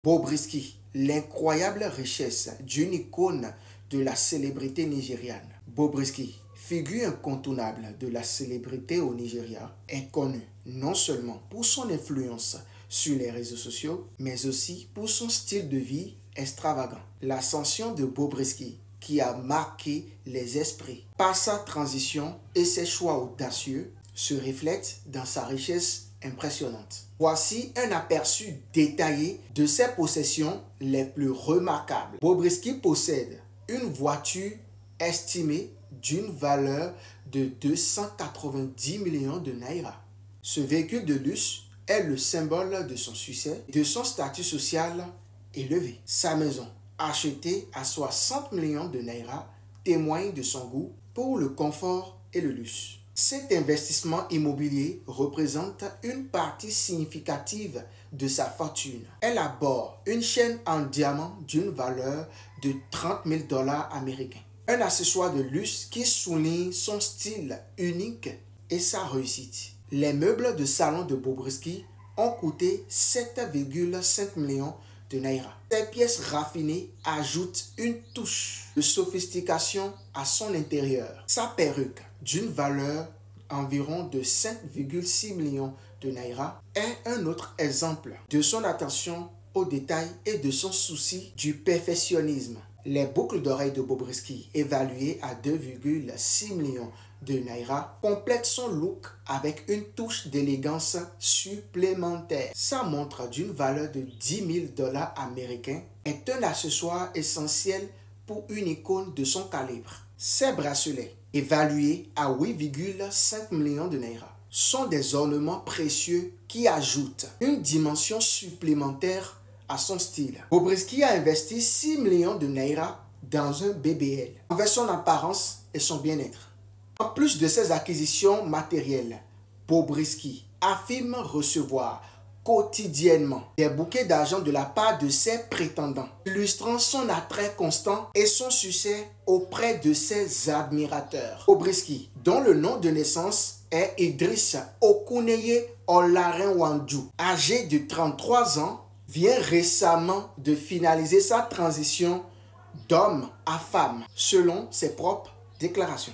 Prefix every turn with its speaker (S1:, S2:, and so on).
S1: Bobrisky, l'incroyable richesse d'une icône de la célébrité nigériane. Bobrisky, figure incontournable de la célébrité au Nigeria, est connu non seulement pour son influence sur les réseaux sociaux, mais aussi pour son style de vie extravagant. L'ascension de Bobrisky, qui a marqué les esprits par sa transition et ses choix audacieux, se reflète dans sa richesse impressionnante. Voici un aperçu détaillé de ses possessions les plus remarquables. Bobrisky possède une voiture estimée d'une valeur de 290 millions de naira. Ce véhicule de luxe est le symbole de son succès et de son statut social élevé. Sa maison, achetée à 60 millions de naira, témoigne de son goût pour le confort et le luxe. Cet investissement immobilier représente une partie significative de sa fortune. Elle aborde une chaîne en diamant d'une valeur de 30 000 $ américains. Un accessoire de luxe qui souligne son style unique et sa réussite. Les meubles de salon de Bobrisky ont coûté 7,5 millions de naira. Ces pièces raffinées ajoutent une touche de sophistication à son intérieur. Sa perruque, d'une valeur environ de 5,6 millions de naira, est un autre exemple de son attention aux détails et de son souci du perfectionnisme. Les boucles d'oreilles de Bobrisky, évaluées à 2,6 millions de naira, complètent son look avec une touche d'élégance supplémentaire. Sa montre d'une valeur de 10 000 $ américains est un accessoire essentiel pour une icône de son calibre. Ses bracelets, évalués à 8,5 millions de naira, sont des ornements précieux qui ajoutent une dimension supplémentaire à son style. Bobrisky a investi 6 millions de naira dans un BBL, envers son apparence et son bien-être. En plus de ses acquisitions matérielles, Bobrisky affirme recevoir quotidiennement des bouquets d'argent de la part de ses prétendants, illustrant son attrait constant et son succès auprès de ses admirateurs. Bobrisky, dont le nom de naissance est Idriss Okuneye Olarenwaju, âgé de 33 ans, vient récemment de finaliser sa transition d'homme à femme, selon ses propres déclarations.